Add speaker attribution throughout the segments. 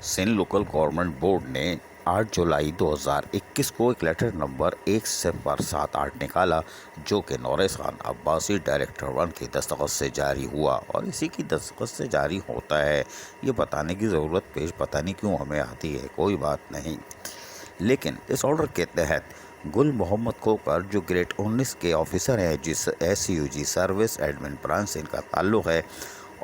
Speaker 1: Sindh local government board ने 8 जुलाई 2021 को एक लेटर नंबर 1078 निकाला, जो कि नौरेस खान अब्बासी डायरेक्टर 1 की दस्तखत से जारी हुआ। और इसी की दस्तखत से जारी होता है, ये बताने की ज़रूरत पेश पता नहीं क्यों हमें आती है, कोई बात नहीं। लेकिन इस ऑर्डर के तहत गुल मोहम्मद खोकर, जो ग्रेड 19 के ऑफिसर हैं, जिस SCUG सर्विस एडमिन ब्रांच से इनका ताल्लुक़ है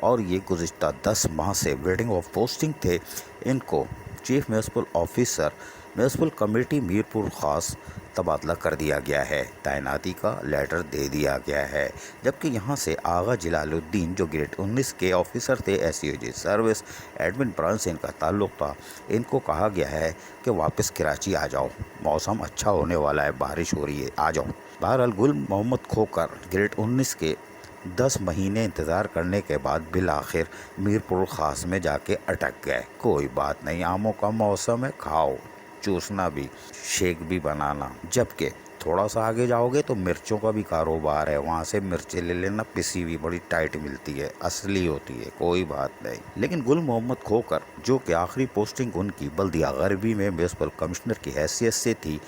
Speaker 1: और ये गुज़िश्ता 10 माह से वेटिंग ऑफ पोस्टिंग थे, इनको chief municipal officer municipal committee Mirpur ख़ास तबादला कर दिया गया है, तैनाती का लेटर दे दिया गया है। जबकि यहाँ से आगा जलालुद्दीन, जो ग्रेड 19 के ऑफिसर थे, SCUG सर्विस एडमिन ब्रांच से इनका ताल्लुक़ था, इनको कहा गया है कि वापस कराची आ जाओ, मौसम अच्छा होने वाला है, बारिश हो रही है, आ जाओ। बहरहाल गुल मोहम्मद खोकर ग्रेड 19 के 10 महीने इंतज़ार करने के बाद बिलाखिर मीरपुर ख़ास में जाके अटक गए। कोई बात नहीं, आमों का मौसम है, खाओ, चूसना भी, शेक भी बनाना। जबकि थोड़ा सा आगे जाओगे तो मिर्चों का भी कारोबार है, वहाँ से मिर्चें ले लेना, पिसी हुई बड़ी टाइट मिलती है, असली होती है, कोई बात नहीं। लेकिन गुल मोहम्मद खोकर, जो कि आखिरी पोस्टिंग उनकी बल्दिया गरबी में म्यूनसिपल कमिश्नर की हैसियत से थी,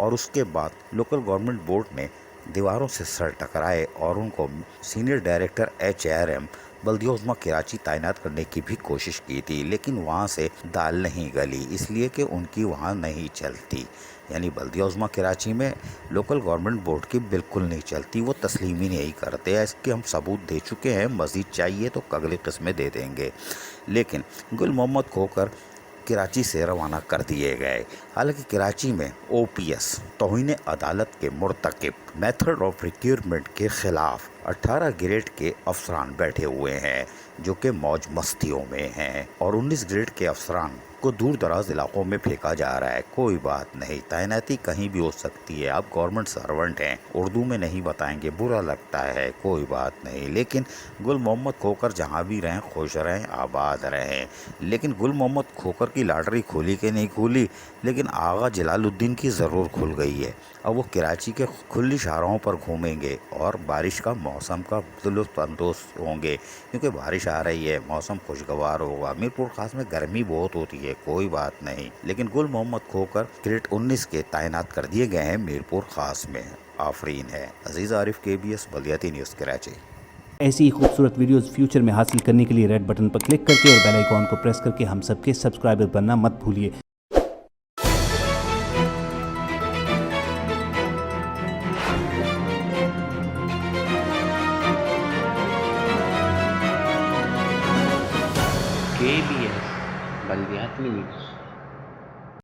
Speaker 1: और उसके बाद लोकल गवर्नमेंट बोर्ड ने दीवारों से सर टकराए और उनको सीनियर डायरेक्टर HRM बल्दिया उज़्मा कराची तैनात करने की भी कोशिश की थी, लेकिन वहाँ से दाल नहीं गली, इसलिए कि उनकी वहाँ नहीं चलती। यानी बल्दिया उज़्मा कराची में लोकल गवर्नमेंट बोर्ड की बिल्कुल नहीं चलती, वो तस्लीम ही नहीं करते। इसके हम सबूत दे चुके हैं, मज़ीद चाहिए तो अगली किस्में दे देंगे। लेकिन गुल मोहम्मद खोकर कराची से रवाना कर दिए गए। हालांकि कराची में OPS तौहीन अदालत के मुर्तकिब मेथड ऑफ रिक्रूटमेंट के खिलाफ 18 ग्रेड के अफसरान बैठे हुए हैं, जो कि मौज मस्तियों में हैं, और 19 ग्रेड के अफसरान को दूर दराज इलाकों में फेंका जा रहा है। कोई बात नहीं, तैनाती कहीं भी हो सकती है, आप गवर्नमेंट सर्वेंट हैं, उर्दू में नहीं बताएंगे, बुरा लगता है, कोई बात नहीं। लेकिन गुल मोहम्मद खोकर जहाँ भी रहें, खुश रहें, आबाद रहें। लेकिन गुल मोहम्मद खोकर की लॉटरी खुली कि नहीं खुली, लेकिन आगा जलालुद्दीन की ज़रूर खुल गई है। अब वो कराची के खुली शाहराहों पर घूमेंगे और बारिश का मौसम का लुत्फ़ अंदोज़ होंगे, क्योंकि बारिश आ रही है, मौसम खुशगवार होगा। मीरपुर ख़ास में गर्मी बहुत होती है, कोई बात नहीं। लेकिन गुल मोहम्मद खोकर ग्रेड 19 के तैनात कर दिए गए हैं मीरपुर ख़ास में। आफरीन है। अजीज़ आरिफ, KBS बल्दियाती न्यूज़ कराची।
Speaker 2: ऐसी ही खूबसूरत वीडियोस फ्यूचर में हासिल करने के लिए रेड बटन पर क्लिक करके और बेल आइकॉन को प्रेस करके हम सबके सब्सक्राइबर बनना मत भूलिए।
Speaker 3: KBS बल्दियाती न्यूज़।